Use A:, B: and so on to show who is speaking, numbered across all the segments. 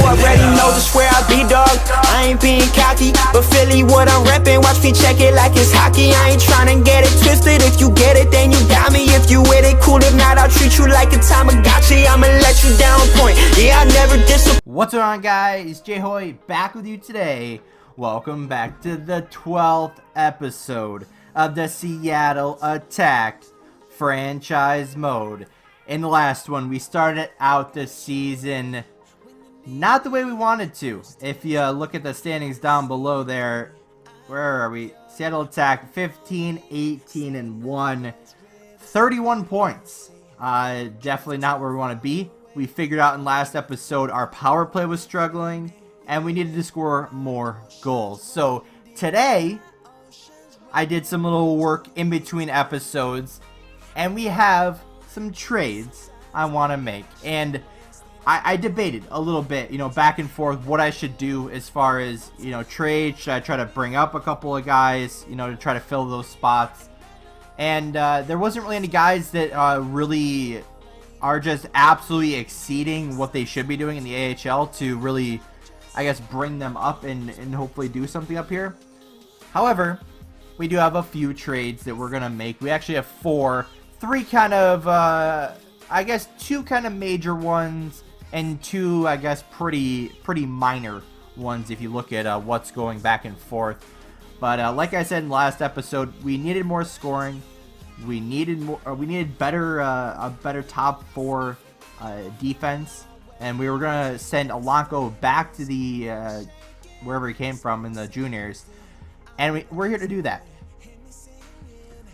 A: already know just where I be, dog. I ain't being cocky, but Philly what I'm reppin'. Watch me check it like it's hockey. I ain't tryna get it twisted. If you get it, then you got me. If you with it, cool. If not, I'll treat you like a Tamagotchi. I'ma let you down point. Yeah, I never disappoint.
B: What's going on, guys? JHoyt back with you today. Welcome back to the 12th episode of the Seattle Attack franchise mode. In the last one, we started out the season not the way we wanted to. If you look at the standings down below there, where are we? Seattle Attack 15, 18, and 1. 31 points. Definitely not where we want to be. We figured out in last episode our power play was struggling and we needed to score more goals. So today, I did some little work in between episodes and we have some trades I want to make. And I debated a little bit, back and forth what I should do as far as, trade. Should I try to bring up a couple of guys, to try to fill those spots? And there wasn't really any guys that really are just absolutely exceeding what they should be doing in the AHL to really, I guess, bring them up and hopefully do something up here. However, we do have a few trades that we're going to make. We actually have 4. 3 kind of, I guess, 2 kind of major ones and 2, I guess, pretty minor ones if you look at what's going back and forth. But like I said in the last episode, we needed more scoring. We needed more. We needed better, a better top 4 defense, and we were gonna send Alonco back to the wherever he came from in the juniors, and we're here to do that.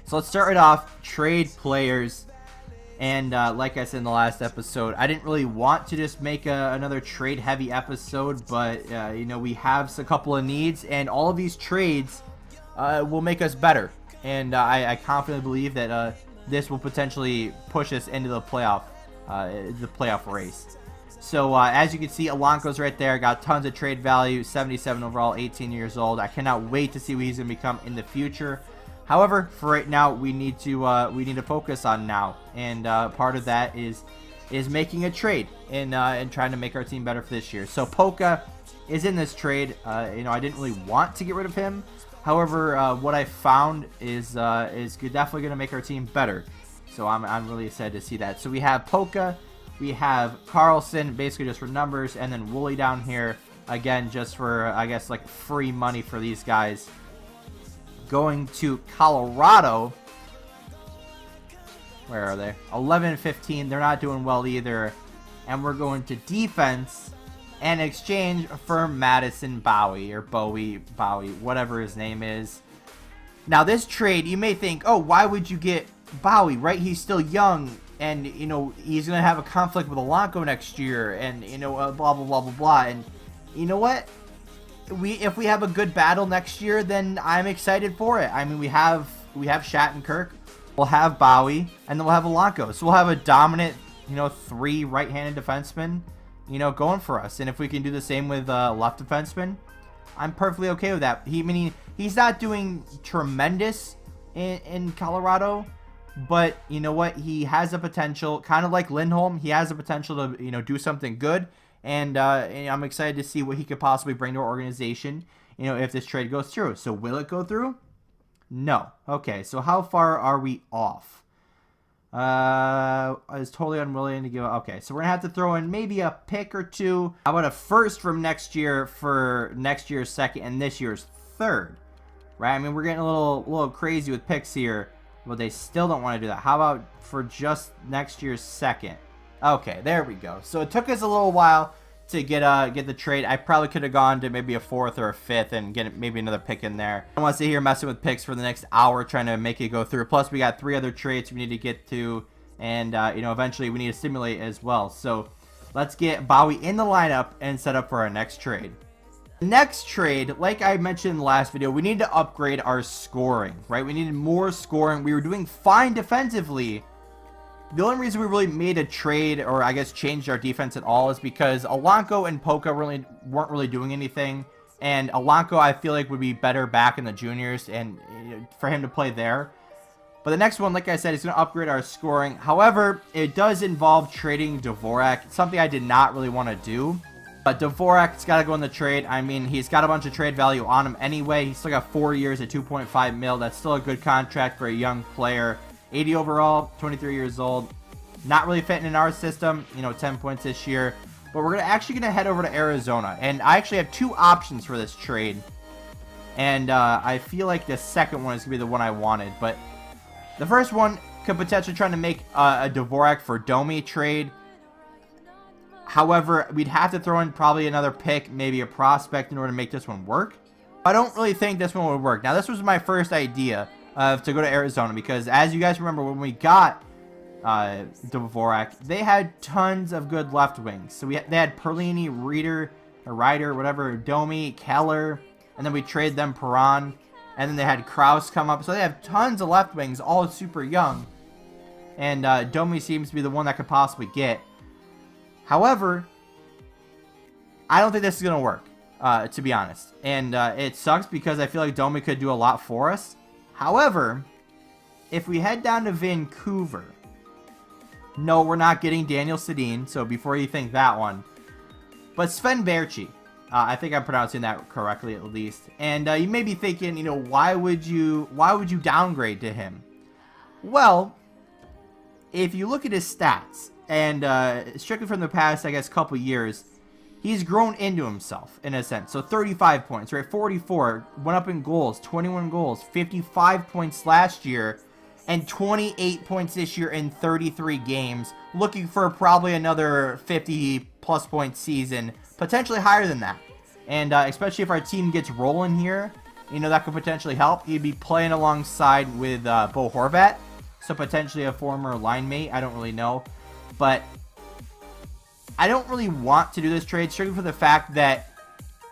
B: So let's start it off. Trade players, and like I said in the last episode, I didn't really want to just make another trade-heavy episode, but we have a couple of needs, and all of these trades will make us better. And I confidently believe that this will potentially push us into the playoff race. So as you can see, Alonco's right there. Got tons of trade value, 77 overall, 18 years old. I cannot wait to see what he's going to become in the future. However, for right now, we need to focus on now, and part of that is making a trade and trying to make our team better for this year. So Polka is in this trade. I didn't really want to get rid of him. However, what I found is definitely going to make our team better. So I'm really excited to see that. So we have Polka, we have Carlson, basically just for numbers, and then Wooly down here, again, just for, I guess, like free money for these guys. Going to Colorado. Where are they? 11 and 15. They're not doing well either. And we're going to defense in exchange for Madison Bowie, or Bowie, whatever his name is. Now this trade, you may think, oh, why would you get Bowie, right? He's still young, and, he's going to have a conflict with Alonco next year, and, blah, blah, blah, blah, blah. And you know what? If we have a good battle next year, then I'm excited for it. I mean, we have Shattenkirk, we'll have Bowie, and then we'll have Alonco. So we'll have a dominant, 3 right-handed defensemen, going for us. And if we can do the same with left defenseman, I'm perfectly okay with that. He's not doing tremendous in Colorado, but you know what? He has a potential, kind of like Lindholm. He has a potential to, do something good. And I'm excited to see what he could possibly bring to our organization, if this trade goes through. So will it go through? No. Okay, so how far are we off? I was totally unwilling to give up. Okay, so we're gonna have to throw in maybe a pick or 2. How about a first from next year for next year's second and this year's third? Right? I mean, we're getting a little crazy with picks here, but they still don't want to do that. How about for just next year's second? Okay, there we go. So it took us a little while to get the trade. I probably could have gone to maybe a 4th or a 5th and get maybe another pick in there. I don't want to sit here messing with picks for the next hour trying to make it go through. Plus, we got 3 other trades we need to get to, and eventually we need to simulate as well. So let's get Bowie in the lineup and set up for our next trade. Next trade, like I mentioned in the last video, we need to upgrade our scoring, right? We needed more scoring. We were doing fine defensively. The only reason we really made a trade, or I guess changed our defense at all, is because Alonco and Polka weren't really doing anything. And Alonco, I feel like, would be better back in the juniors and for him to play there. But the next one, like I said, is going to upgrade our scoring. However, it does involve trading Dvorak, something I did not really want to do. Dvorak's got to go in the trade. I mean, he's got a bunch of trade value on him anyway. He's still got 4 years at 2.5 mil. That's still a good contract for a young player. 80 overall, 23 years old. Not really fitting in our system. 10 points this year. But we're actually going to head over to Arizona. And I actually have 2 options for this trade. And I feel like the second one is going to be the one I wanted. But the first one could potentially try to make a Dvorak for Domi trade. However, we'd have to throw in probably another pick, maybe a prospect in order to make this one work. I don't really think this one would work. Now, this was my first idea to go to Arizona because, as you guys remember, when we got Dvorak, they had tons of good left wings. So they had Perlini, Ryder, whatever, Domi, Keller, and then we traded them Perron, and then they had Kraus come up. So they have tons of left wings, all super young, and Domi seems to be the one that could possibly get. However, I don't think this is going to work, to be honest. And it sucks because I feel like Domi could do a lot for us. However, if we head down to Vancouver, no, we're not getting Daniel Sedin, so before you think that one. But Sven Berchi, I think I'm pronouncing that correctly at least. And you may be thinking, why would you downgrade to him? Well, if you look at his stats, and strictly from the past, I guess, couple years, he's grown into himself, in a sense. So 35 points, right? 44, went up in goals, 21 goals, 55 points last year, and 28 points this year in 33 games. Looking for probably another 50-plus point season, potentially higher than that. And especially if our team gets rolling here, that could potentially help. He'd be playing alongside with Bo Horvat, so potentially a former line mate. I don't really know. But I don't really want to do this trade strictly for the fact that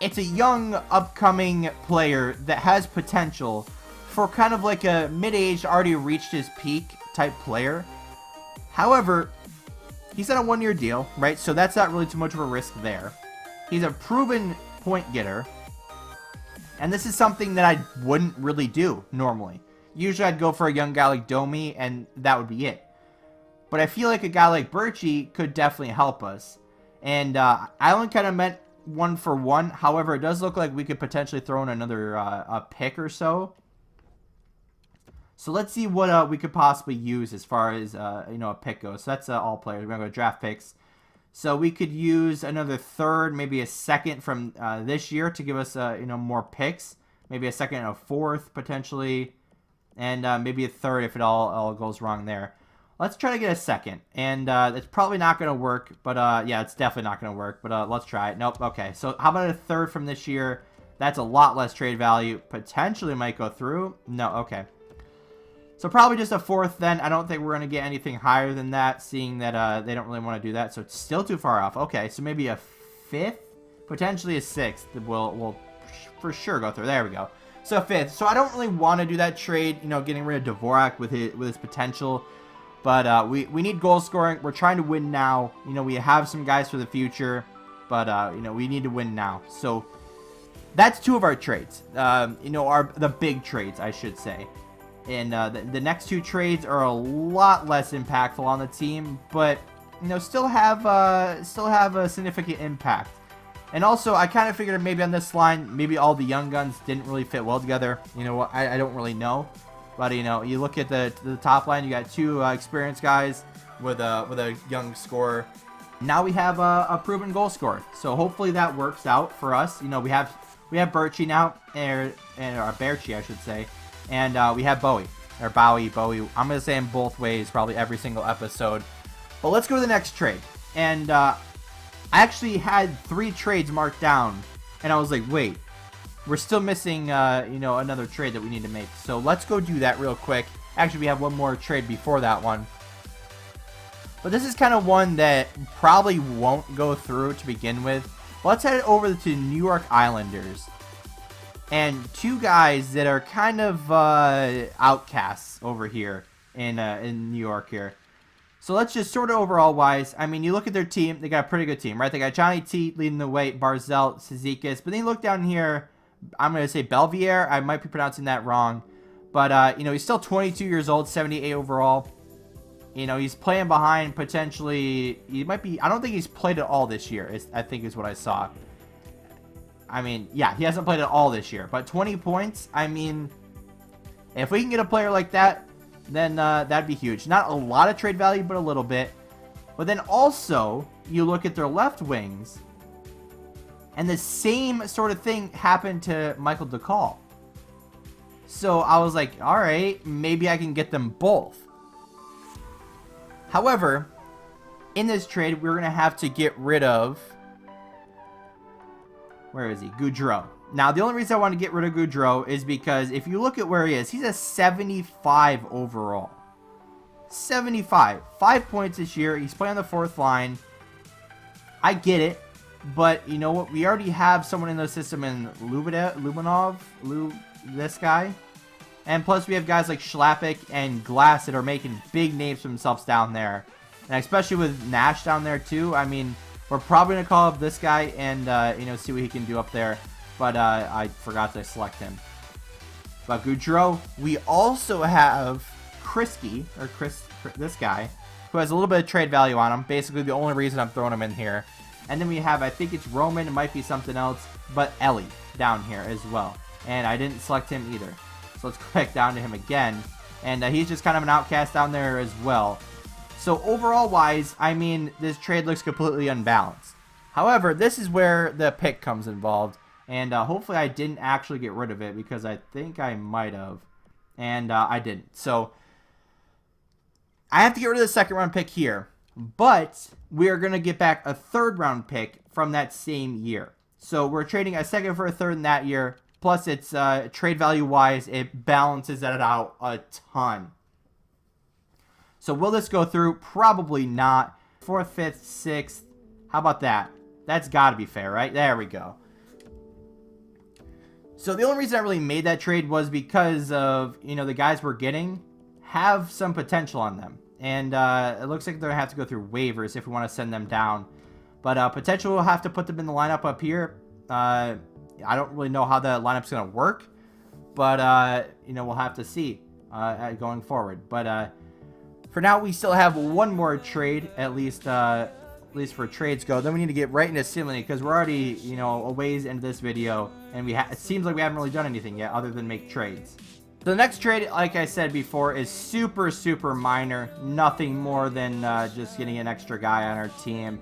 B: it's a young, upcoming player that has potential for kind of like a mid-aged, already reached his peak type player. However, he's on a 1-year deal, right? So that's not really too much of a risk there. He's a proven point getter. And this is something that I wouldn't really do normally. Usually I'd go for a young guy like Domi, and that would be it. But I feel like a guy like Berchi could definitely help us. And I only kind of meant 1 for 1. However, it does look like we could potentially throw in another a pick or so. So let's see what we could possibly use as far as a pick goes. So that's all players. We're going to go draft picks. So we could use another third, maybe a second from this year to give us more picks. Maybe a second and a fourth potentially. And maybe a third if it all goes wrong there. Let's try to get a second, and it's probably not going to work, but yeah, it's definitely not going to work, but let's try it. Nope, okay, so how about a third from this year? That's a lot less trade value. Potentially might go through. No, okay. So probably just a fourth then. I don't think we're going to get anything higher than that, seeing that they don't really want to do that, so it's still too far off. Okay, so maybe a fifth, potentially a sixth will for sure go through. There we go. So a fifth. So I don't really want to do that trade, getting rid of Dvorak with his potential. But we need goal scoring. We're trying to win now. We have some guys for the future, but we need to win now. So that's 2 of our trades. The big trades, I should say. And the next 2 trades are a lot less impactful on the team, but still have a significant impact. And also, I kind of figured maybe on this line, maybe all the young guns didn't really fit well together. I don't really know. But, you look at the top line, you got 2 experienced guys with a young scorer. Now we have a proven goal scorer. So hopefully that works out for us. We have Berchi now, or Berchi, I should say. And we have Bowie. I'm going to say them both ways probably every single episode. But let's go to the next trade. And I actually had 3 trades marked down. And I was like, wait. We're still missing, another trade that we need to make. So let's go do that real quick. Actually, we have one more trade before that one. But this is kind of one that probably won't go through to begin with. Let's head over to New York Islanders. And 2 guys that are kind of outcasts over here in New York here. So let's just sort of overall wise. I mean, you look at their team. They got a pretty good team, right? They got Johnny T leading the way, Barzell, Cizikas. But then you look down here. I'm going to say Belvier. I might be pronouncing that wrong. But, he's still 22 years old, 78 overall. You know, he's playing behind potentially. He might be. I don't think he's played it all this year. I think is what I saw. I mean, yeah, he hasn't played it all this year. But 20 points. I mean, if we can get a player like that, then that'd be huge. Not a lot of trade value, but a little bit. But then also, you look at their left wings, and the same sort of thing happened to Michael DeCall. So I was like, all right, maybe I can get them both. However, in this trade, we're going to have to get rid of... Where is he? Goudreau. Now, the only reason I want to get rid of Goudreau is because if you look at where he is, he's a 75 overall. 75. 5 points this year. He's playing on the fourth line. I get it. But, you know what? We already have someone in the system in Lubanov. This guy. And plus we have guys like Schlappick and Glass that are making big names for themselves down there. And especially with Nash down there too. I mean, we're probably going to call up this guy and, you know, see what he can do up there. But I forgot to select him. But Goudreau, we also have Krisky, or this guy, who has a little bit of trade value on him. Basically the only reason I'm throwing him in here. And then we have, I think it's Roman, it might be something else, but Ellie down here as well. And I didn't select him either. So let's go back down to him again. And he's just kind of an outcast down there as well. So overall wise, I mean, this trade looks completely unbalanced. However, this is where the pick comes involved. And hopefully I didn't actually get rid of it because I think I might have. And I didn't. So I have to get rid of the second round pick here. But we are going to get back a third round pick from that same year. So we're trading a second for a third in that year. Plus, it's trade value-wise, it balances that out a ton. So will this go through? Probably not. 4th, 5th, 6th. How about that? That's got to be fair, right? There we go. So the only reason I really made that trade was because of, you know, the guys we're getting have some potential on them. And it looks like they're going to have to go through waivers if we want to send them down. But potentially we'll have to put them in the lineup up here. I don't really know how the lineup's going to work, but, you know, we'll have to see going forward. But for now, we still have one more trade, at least for trades go. Then we need to get right into simulating because we're already, you know, a ways into this video, and it seems like we haven't really done anything yet other than make trades. The next trade, like I said before, is super, super minor. Nothing more than just getting an extra guy on our team.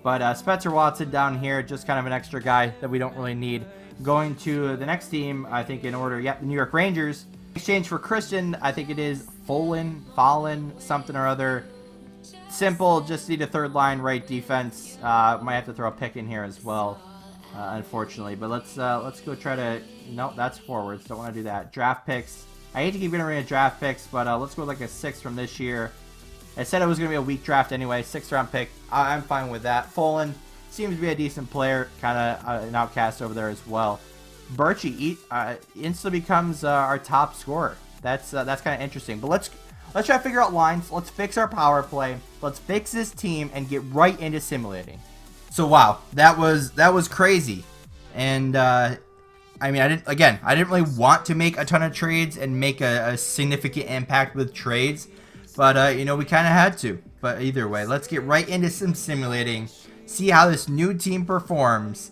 B: But Spencer Watson down here, just kind of an extra guy that we don't really need. Going to the next team, I think in order, the New York Rangers. Exchange for Christian, I think it is Fallen, something or other. Simple, just need a third line right defense. Might have to throw a pick in here as well, unfortunately. But let's go try to, nope, that's forwards, don't want to do that. Draft picks, I hate to keep getting rid of draft picks, but let's go with like a 6 from this year. I said it was going to be a weak draft anyway, 6th round pick. I'm fine with that. Fallen seems to be a decent player, kind of an outcast over there as well. Birchie instantly becomes our top scorer. That's kind of interesting. But let's try to figure out lines. Let's fix our power play. Let's fix this team and get right into simulating. So wow, that was crazy. And I mean, I didn't really want to make a ton of trades and make a significant impact with trades. But, you know, we kind of had to. But either way, let's get right into some simulating. See how this new team performs.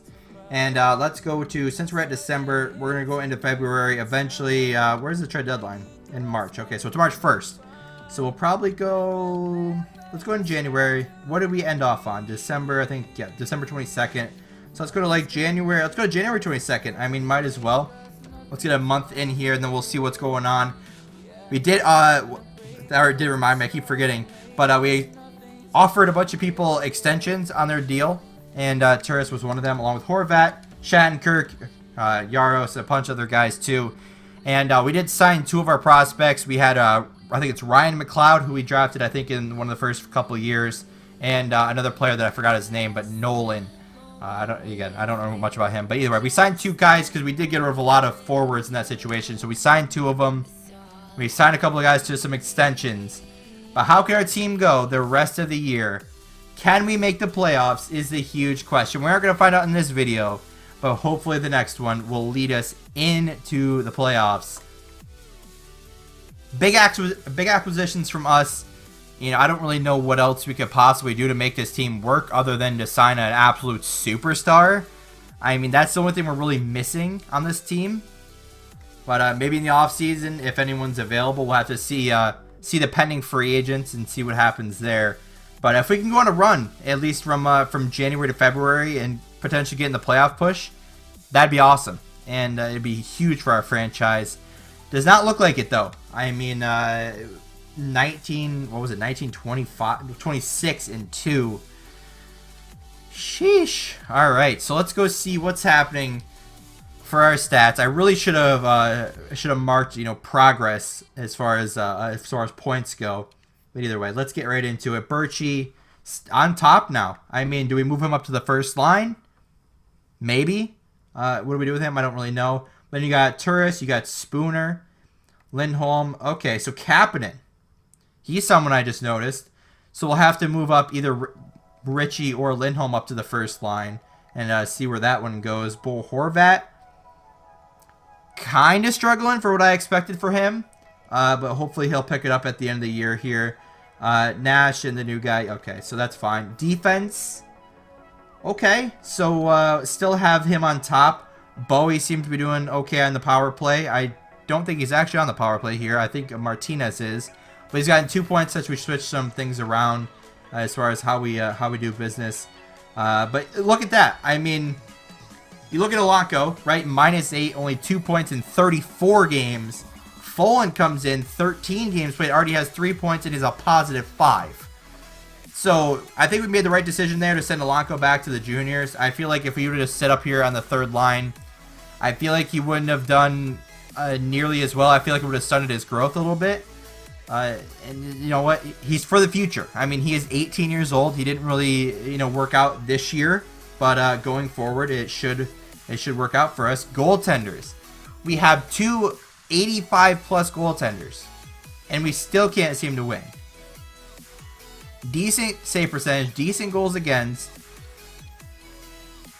B: And let's go to, since we're at December, we're going to go into February. Eventually, where's the trade deadline? In March. Okay, so it's March 1st. So we'll probably go, let's go in January. What did we end off on? December, I think, yeah, December 22nd. So let's go to like January. Let's go to January 22nd. I mean, might as well. Let's get a month in here, and then we'll see what's going on. We did, that did remind me, I keep forgetting. But we offered a bunch of people extensions on their deal. And Turris was one of them, along with Horvat, Shattenkirk, Yaros, a bunch of other guys too. And we did sign 2 of our prospects. We had, I think it's Ryan McLeod, who we drafted, I think, in one of the first couple of years. And another player that I forgot his name, but Nolan. I don't know much about him. But either way, we signed 2 guys because we did get rid of a lot of forwards in that situation. So we signed 2 of them. We signed a couple of guys to some extensions. But how can our team go the rest of the year? Can we make the playoffs is the huge question. We aren't going to find out in this video, but hopefully the next one will lead us into the playoffs. Big acquisitions from us. I don't really know what else we could possibly do to make this team work other than to sign an absolute superstar. I mean, that's the only thing we're really missing on this team. But maybe in the offseason, if anyone's available, we'll have to see the pending free agents and see what happens there. But if we can go on a run, at least from January to February, and potentially get in the playoff push, that'd be awesome. And it'd be huge for our franchise. Does not look like it, though. I mean, 26-2. Sheesh. All right, so let's go see what's happening for our stats. I really should have marked progress as far as points go. But either way, let's get right into it. Birchie on top now. I mean, do we move him up to the first line? Maybe. What do we do with him? I don't really know. Then you got Turris, you got Spooner, Lindholm. Okay, so Kapanen. He's someone I just noticed. So we'll have to move up either Richie or Lindholm up to the first line and see where that one goes. Bo Horvat. Kind of struggling for what I expected for him. But hopefully he'll pick it up at the end of the year here. Nash and the new guy. Okay, so that's fine. Defense. Okay, so still have him on top. Bowie seems to be doing okay on the power play. I don't think he's actually on the power play here. I think Martinez is. But he's gotten 2 points since we switched some things around as far as how we do business. But look at that. I mean, you look at Alanko, right? -8, only 2 points in 34 games. Folan comes in, 13 games played, already has 3 points and is a +5. So I think we made the right decision there to send Alanko back to the juniors. I feel like if we were to sit up here on the third line, I feel like he wouldn't have done nearly as well. I feel like it would have stunted his growth a little bit. And you know what? He's for the future. I mean, he is 18 years old. He didn't really, work out this year, but going forward, it should work out for us. Goaltenders. We have 2 85+ goaltenders, and we still can't seem to win. Decent save percentage, decent goals against,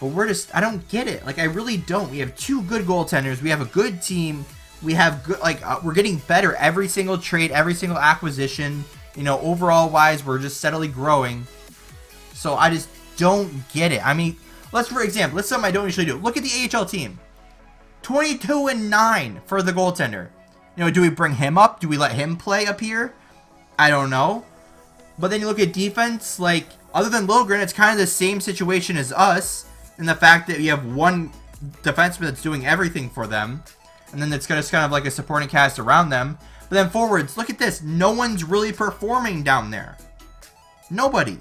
B: but I don't get it. Like, I really don't. We have 2 good goaltenders. We have a good team. We have good, we're getting better every single trade, every single acquisition. Overall wise, we're just steadily growing. So I just don't get it. I mean, for example, let's something I don't usually do. Look at the AHL team. 22-9 for the goaltender. Do we bring him up? Do we let him play up here? I don't know. But then you look at defense, other than Logren, it's kind of the same situation as us in the fact that you have one defenseman that's doing everything for them, and then it's just kind of like a supporting cast around them. But then forwards, look at this. No one's really performing down there. Nobody.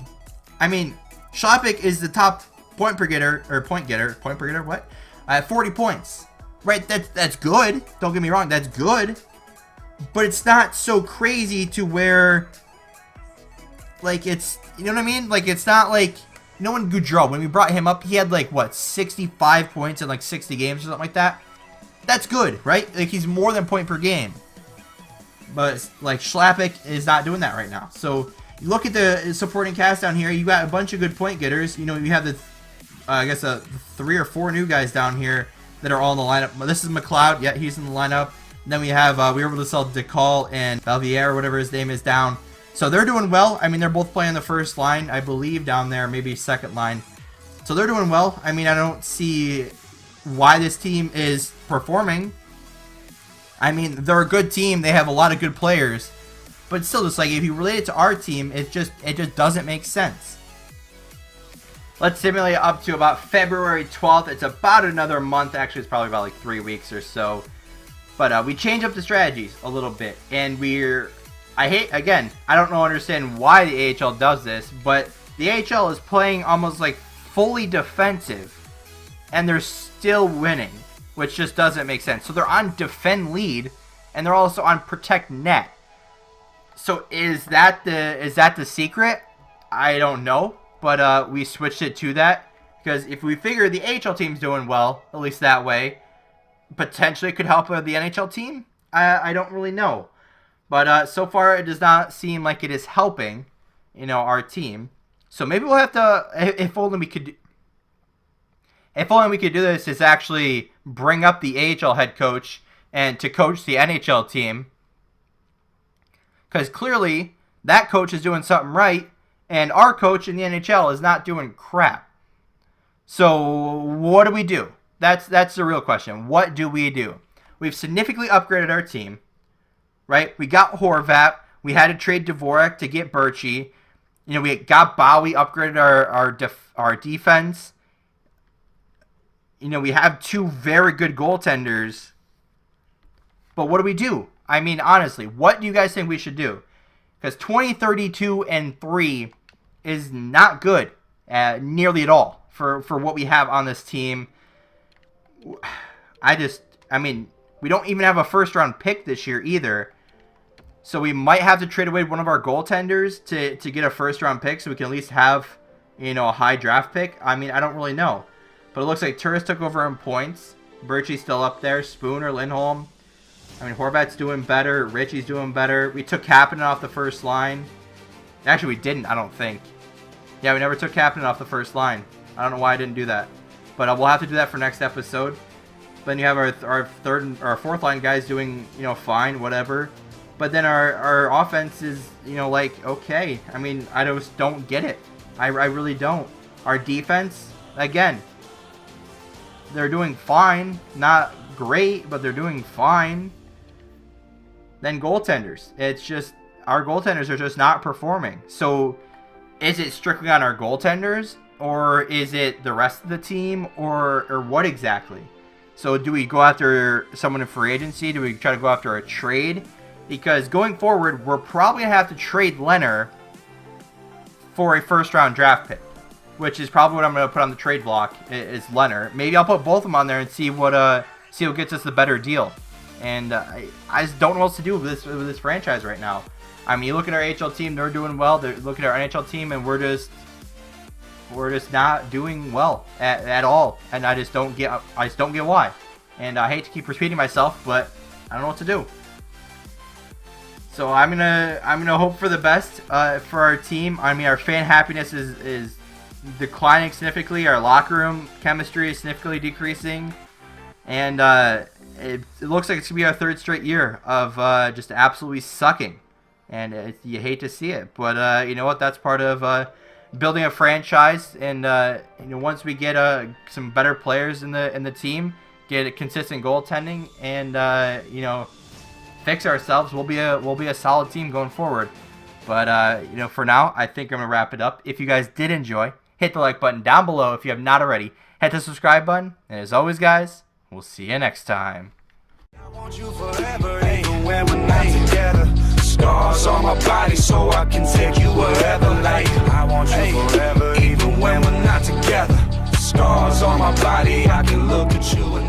B: I mean, Schlappick is the top point getter, what? At 40 points. Right, that's good. Don't get me wrong, that's good. But it's not so crazy to where, it's, you know what I mean? It's not like, when Goudreau, when we brought him up, he had 65 points in 60 games or something like that. That's good, right? He's more than point per game. But Schlappick is not doing that right now. So you look at the supporting cast down here. You got a bunch of good point getters. You have the, I guess, 3 or 4 new guys down here that are all in the lineup. This is McLeod. Yeah, he's in the lineup. And then we have, we were able to sell DeCall and Valvier, whatever his name is, down. So they're doing well. I mean, they're both playing the first line, I believe, down there, maybe second line. So they're doing well. I mean, I don't see why this team is performing. I mean, they're a good team. They have a lot of good players. But still, just if you relate it to our team, it just doesn't make sense. Let's simulate up to about February 12th. It's about another month. Actually, it's probably about 3 weeks or so. But we change up the strategies a little bit. And I don't understand why the AHL does this. But the AHL is playing almost fully defensive. And they're still winning. Which just doesn't make sense. So they're on defend lead. And they're also on protect net. So is that the secret? I don't know. But we switched it to that because if we figure the AHL team's doing well, at least that way, potentially it could help the NHL team. I don't really know. But so far it does not seem like it is helping, our team. So maybe we'll have to, if only we could do this, is actually bring up the AHL head coach and to coach the NHL team. Because clearly that coach is doing something right, and our coach in the NHL is not doing crap. So what do we do? That's the real question. What do we do? We've significantly upgraded our team, right? We got Horvat. We had to trade Dvorak to get Birchie. You know, we got Bowie, upgraded our defense. You know, we have two very good goaltenders. But what do we do? I mean, honestly, what do you guys think we should do? Because 20-32-3 is not good nearly at all for what we have on this team. I mean, we don't even have a first-round pick this year either. So we might have to trade away one of our goaltenders to get a first-round pick so we can at least have, you know, a high draft pick. I mean, I don't really know. But it looks like Turris took over in points. Birchie's still up there. Spooner, Lindholm. I mean, Horvat's doing better. Ritchie's doing better. We took Kapanen off the first line. Actually, we didn't, I don't think. Yeah, we never took Kapanen off the first line. I don't know why I didn't do that. But we'll have to do that for next episode. Then you have our third and our fourth line guys doing, you know, fine, whatever. But then our offense is, you know, like, okay. I mean, I just don't get it. I really don't. Our defense, again, they're doing fine. Not great, but they're doing fine. Then goaltenders. It's just, our goaltenders are just not performing. So, is it strictly on our goaltenders? Or is it the rest of the team? Or what exactly? So, do we go after someone in free agency? Do we try to go after a trade? Because going forward, we're probably going to have to trade Leonard for a first-round draft pick. Which is probably what I'm going to put on the trade block, is Leonard. Maybe I'll put both of them on there and see what gets us the better deal. And I just don't know what else to do with this franchise right now. I mean, you look at our AHL team; they're doing well. Look at our NHL team, and we're just not doing well at all. And I just don't get why. And I hate to keep repeating myself, but I don't know what to do. So I'm gonna hope for the best for our team. I mean, our fan happiness is declining significantly. Our locker room chemistry is significantly decreasing, and it looks like it's gonna be our third straight year of just absolutely sucking, and you hate to see it, but you know what? That's part of building a franchise, and you know, once we get some better players in the team, get a consistent goaltending, and you know, fix ourselves, we'll be a solid team going forward. But you know, for now, I think I'm gonna wrap it up. If you guys did enjoy, hit the like button down below. If you have not already, hit the subscribe button, and as always, guys, we'll see you next time.
C: I want you forever, even when we're not together. Scars on my body so I can take you wherever. Like, I want you forever, even when we're not together. Scars on my body, I can look at you and